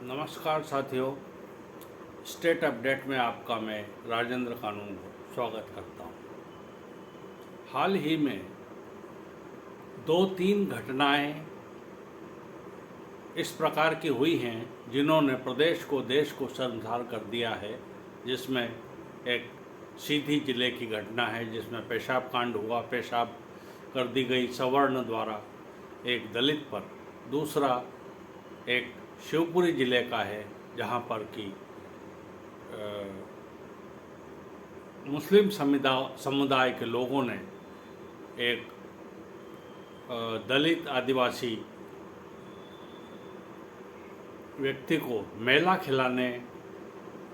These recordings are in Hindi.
नमस्कार साथियों, स्टेट अपडेट में आपका मैं राजेंद्र कानून को स्वागत करता हूँ। हाल ही में 2-3 घटनाएं इस प्रकार की हुई हैं जिन्होंने प्रदेश को, देश को शर्मसार कर दिया है। जिसमें एक सीधी जिले की घटना है जिसमें पेशाब कांड हुआ, पेशाब कर दी गई सवर्ण द्वारा एक दलित पर। दूसरा एक शिवपुरी जिले का है जहां पर कि मुस्लिम समुदाय के लोगों ने एक दलित आदिवासी व्यक्ति को मेला खिलाने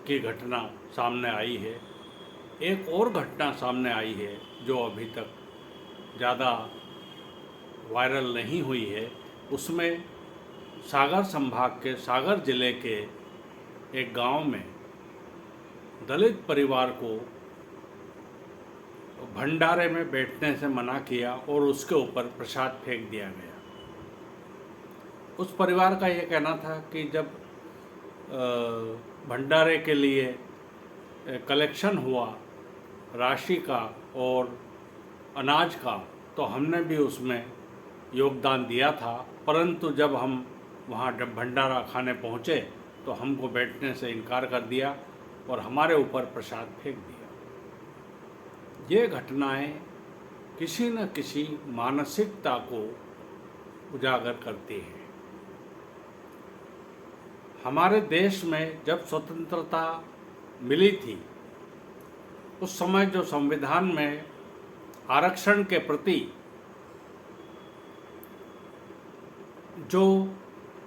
की घटना सामने आई है। एक और घटना सामने आई है जो अभी तक ज़्यादा वायरल नहीं हुई है। उसमें सागर संभाग के सागर जिले के एक गांव में दलित परिवार को भंडारे में बैठने से मना किया और उसके ऊपर प्रसाद फेंक दिया गया। उस परिवार का ये कहना था कि जब भंडारे के लिए कलेक्शन हुआ राशि का और अनाज का, तो हमने भी उसमें योगदान दिया था, परंतु जब हम वहाँ जब भंडारा खाने पहुँचे तो हमको बैठने से इनकार कर दिया और हमारे ऊपर प्रसाद फेंक दिया। ये घटनाएं किसी न किसी मानसिकता को उजागर करती हैं। हमारे देश में जब स्वतंत्रता मिली थी उस समय जो संविधान में आरक्षण के प्रति जो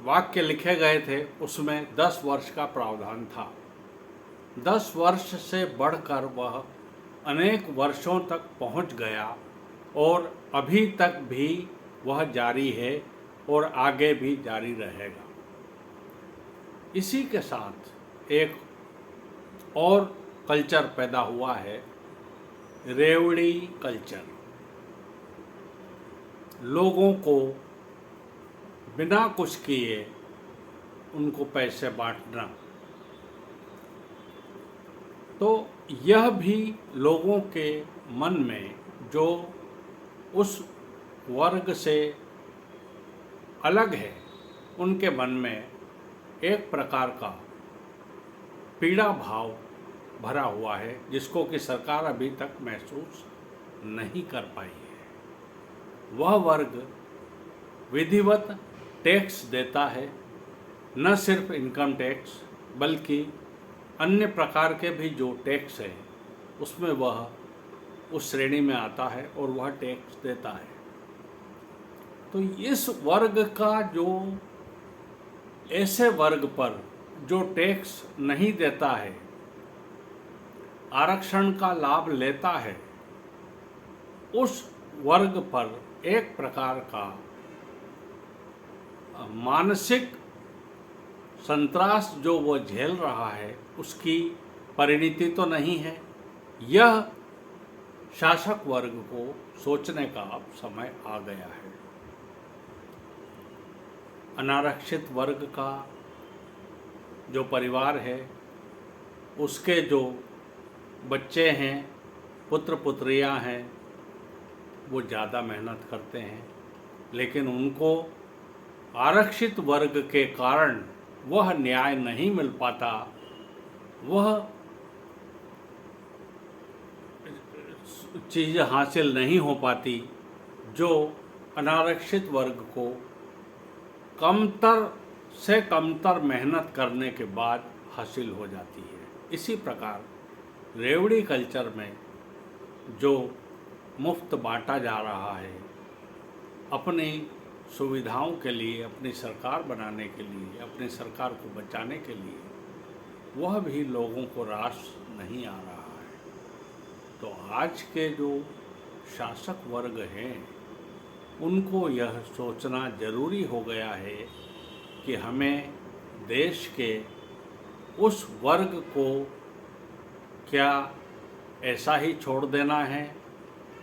वाक्य लिखे गए थे उसमें 10 वर्ष का प्रावधान था। 10 वर्ष से बढ़कर वह अनेक वर्षों तक पहुंच गया और अभी तक भी वह जारी है और आगे भी जारी रहेगा। इसी के साथ एक और कल्चर पैदा हुआ है, रेवड़ी कल्चर। लोगों को बिना कुछ किए उनको पैसे बांटना, तो यह भी लोगों के मन में जो उस वर्ग से अलग है उनके मन में एक प्रकार का पीड़ा भाव भरा हुआ है, जिसको कि सरकार अभी तक महसूस नहीं कर पाई है। वह वर्ग विधिवत टैक्स देता है, न सिर्फ इनकम टैक्स बल्कि अन्य प्रकार के भी जो टैक्स है उसमें वह उस श्रेणी में आता है और वह टैक्स देता है। तो इस वर्ग का जो ऐसे वर्ग पर जो टैक्स नहीं देता है, आरक्षण का लाभ लेता है, उस वर्ग पर एक प्रकार का मानसिक संत्रास जो वो झेल रहा है उसकी परिणति तो नहीं है। यह शासक वर्ग को सोचने का अब समय आ गया है। अनारक्षित वर्ग का जो परिवार है उसके जो बच्चे हैं, पुत्र पुत्रियां हैं, वो ज़्यादा मेहनत करते हैं, लेकिन उनको आरक्षित वर्ग के कारण वह न्याय नहीं मिल पाता, वह चीज़ हासिल नहीं हो पाती जो अनारक्षित वर्ग को कमतर से कमतर मेहनत करने के बाद हासिल हो जाती है। इसी प्रकार रेवड़ी कल्चर में जो मुफ्त बांटा जा रहा है अपनी सुविधाओं के लिए, अपनी सरकार बनाने के लिए, अपनी सरकार को बचाने के लिए, वह भी लोगों को रास नहीं आ रहा है। तो आज के जो शासक वर्ग हैं उनको यह सोचना जरूरी हो गया है कि हमें देश के उस वर्ग को क्या ऐसा ही छोड़ देना है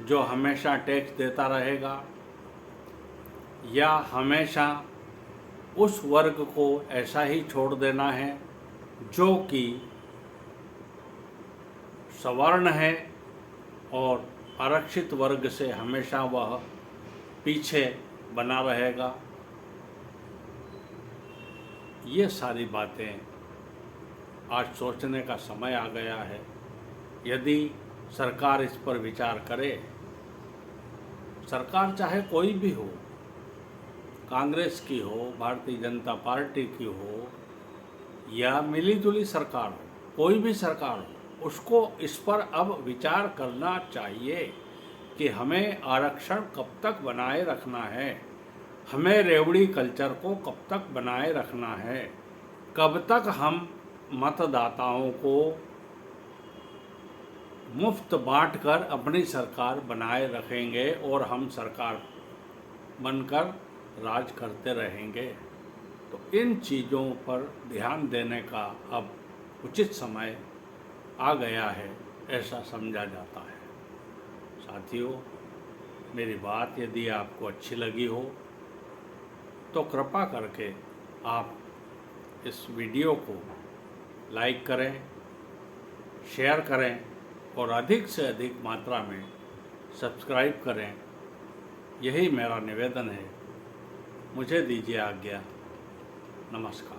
जो हमेशा टैक्स देता रहेगा, या हमेशा उस वर्ग को ऐसा ही छोड़ देना है जो कि सवर्ण है और आरक्षित वर्ग से हमेशा वह पीछे बना रहेगा। ये सारी बातें आज सोचने का समय आ गया है। यदि सरकार इस पर विचार करे, सरकार चाहे कोई भी हो, कांग्रेस की हो, भारतीय जनता पार्टी की हो या मिली जुली सरकार हो, कोई भी सरकार हो, उसको इस पर अब विचार करना चाहिए कि हमें आरक्षण कब तक बनाए रखना है, हमें रेवड़ी कल्चर को कब तक बनाए रखना है, कब तक हम मतदाताओं को मुफ्त बांटकर अपनी सरकार बनाए रखेंगे और हम सरकार बनकर राज करते रहेंगे। तो इन चीज़ों पर ध्यान देने का अब उचित समय आ गया है, ऐसा समझा जाता है। साथियों, मेरी बात यदि आपको अच्छी लगी हो तो कृपा करके आप इस वीडियो को लाइक करें, शेयर करें और अधिक से अधिक मात्रा में सब्सक्राइब करें। यही मेरा निवेदन है। मुझे दीजिए आज्ञा। नमस्कार।